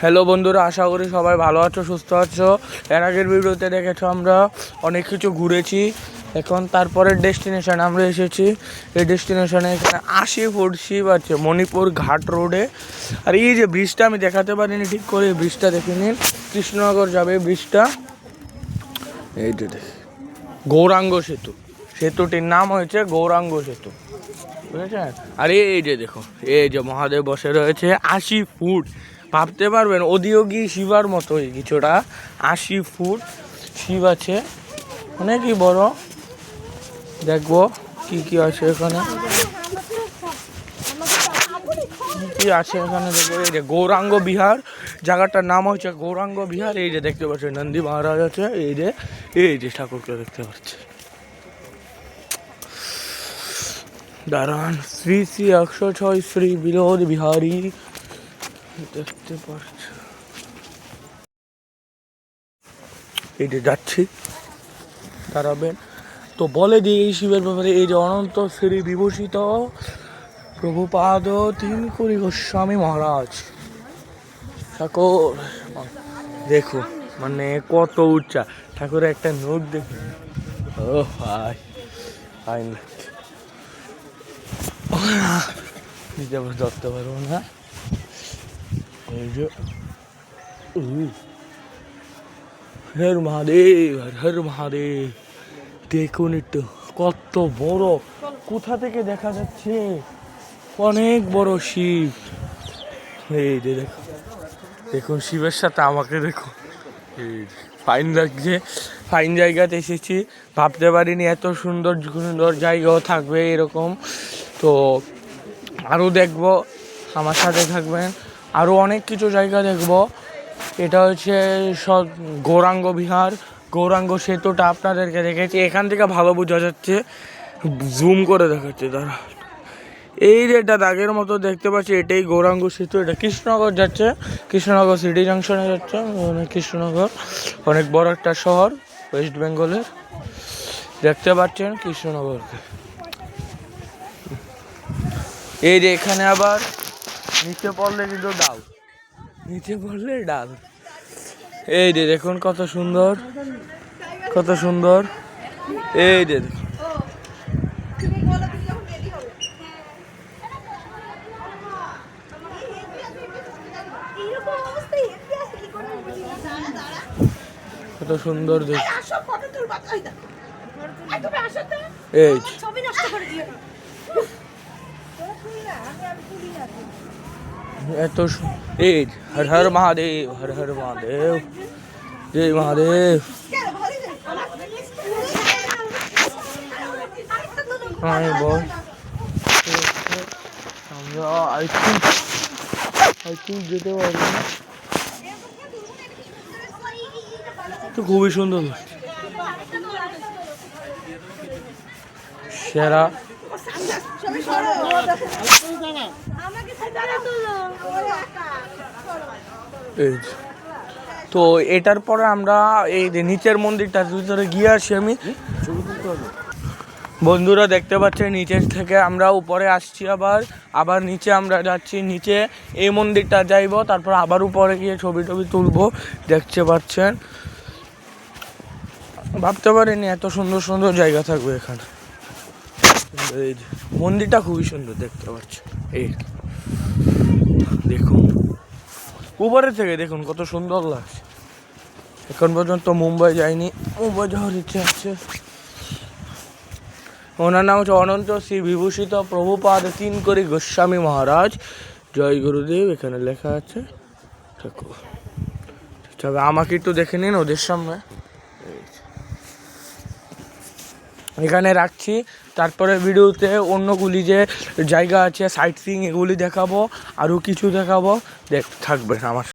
Hello বন্ধুরা, আশা করি সবাই ভালো আছো, সুস্থ আছো। এর আগের ভিডিওতে দেখেছো আমরা অনেক কিছু ঘুরেছি। এখন তারপরের ডেস্টিনেশানে আমরা এসেছি। এই ডেস্টিনেশনে এখানে 80 ফুট শিপ আছে মণিপুর ঘাট রোডে। আর এই যে ব্রিজটা আমি দেখাতে পারিনি ঠিক করে, এই ব্রিজটা দেখে নিন। কৃষ্ণনগর যাবে ব্রিজটা, এই যে গৌরাঙ্গ সেতু। সেতুটির নাম হয়েছে গৌরাঙ্গ সেতু, বুঝেছেন? আর এই যে দেখো, এই যে মহাদেব বসে রয়েছে 80 ফুট। ভাবতে পারবেন অধিয়োগী শিবার মতোই কিছুটা। 80 ফুট শিব আছে, অনেকই বড়। দেখবো কি কি আছে এখানে, কি আছে এখানে দেখবো। এই যে গৌরাঙ্গ বিহার, জায়গাটার নাম হচ্ছে গৌরাঙ্গ বিহার। এই যে দেখতে পাচ্ছি নন্দী মহারাজ আছে, এই যে ঠাকুরকে দেখতে পাচ্ছি। দাঁড়ান, শ্রী শ্রী 106 শ্রী বিনোদ বিহারী দেখতে পাচ্ছি। এই যে যাচ্ছি, দাঁড়াবেন। তো বলে দিই এই শিবের ব্যাপারে, এই যে অনন্ত শ্রী বিভূষিত প্রভুপাদ তিনকুরি গোস্বামী মহারাজ ঠাকুর, দেখো মানে কত উচ্চা। ঠাকুরের একটা নোট দেখুন, ও ভাই ফাইন লাগছে। নিজে ধরতে পারবো না। এই যে হর মহাদেব, হর মহাদেব, দেখুন একটু কত বড়। কোথা থেকে দেখা যাচ্ছে, অনেক বড় শিব। এই যে দেখো, দেখুন শিবের সাথে আমাকে দেখো, ফাইন লাগছে। ফাইন জায়গাতে এসেছি, ভাবতে পারিনি এত সুন্দর সুন্দর জায়গাও থাকবে এরকম। তো আরও দেখবো, আমার সাথে থাকবেন, আরও অনেক কিছু জায়গা দেখবো। এটা হচ্ছে সব গৌরাঙ্গ বিহার। গৌরাঙ্গ সেতুটা আপনাদেরকে দেখেছি, এখান থেকে ভালো বোঝা যাচ্ছে, জুম করে দেখাচ্ছে। দাঁড়া, এই যে এটা দাগের মতো দেখতে পাচ্ছি, এটাই গৌরাঙ্গ সেতু। এটা কৃষ্ণনগর যাচ্ছে, কৃষ্ণনগর সিটি জাংশনে যাচ্ছে। কৃষ্ণনগর অনেক বড় একটা শহর ওয়েস্ট বেঙ্গলের, দেখতে পাচ্ছেন কৃষ্ণনগরকে। এই যে এখানে আবার নিচে পড়লে কিন্তু ডাল, নিচে পড়লে ডাল। এই যে দেখুন কত সুন্দর, কত সুন্দর। এই যে কত সুন্দর দেখ, এই এত এই হর হর মহাদেব, হর হর মহাদেব, জয় মহাদেব। হ্যাঁ বল, আমরা আই থিঙ্ক যেতে পারবো না। তো খুবই সুন্দর লাগছে, সেরা। তো এটার পরে আমরা এই নিচের মন্দিরটার ভিতরে গিয়ে আসি। আমি বন্ধুরা দেখতে পাচ্ছেন নিচের থেকে আমরা উপরে আসছি, আবার নিচে আমরা যাচ্ছি। নিচে এই মন্দিরটা যাইব, তারপর আবার উপরে গিয়ে ছবি টবি তুলবো। দেখতে পাচ্ছেন, ভাবতে পারিনি এত সুন্দর সুন্দর জায়গা থাকবে এখানে। এই যে মন্দিরটা খুবই সুন্দর দেখতে পাচ্ছেন, এই দেখুন উপরে থেকে দেখুন কত সুন্দর লাগছে। এখন পর্যন্ত মুম্বাই যাইনি, মুম্বাই যাওয়ার ইচ্ছে আছে। ওনার নাম হচ্ছে অনন্ত শ্রী বিভূষিত প্রভুপাদ তিনকুরি গোস্বামী মহারাজ, জয় গুরুদেব। এখানে লেখা আছে ঠাকুর। তবে আমাকে একটু দেখে নিন ওদের সামনে, এখানে রাখছি। তারপরে ভিডিওতে অন্যগুলি যে জায়গা আছে সাইট সিইং, এগুলি দেখাবো, আরও কিছু দেখাবো। থাকবেন আমার।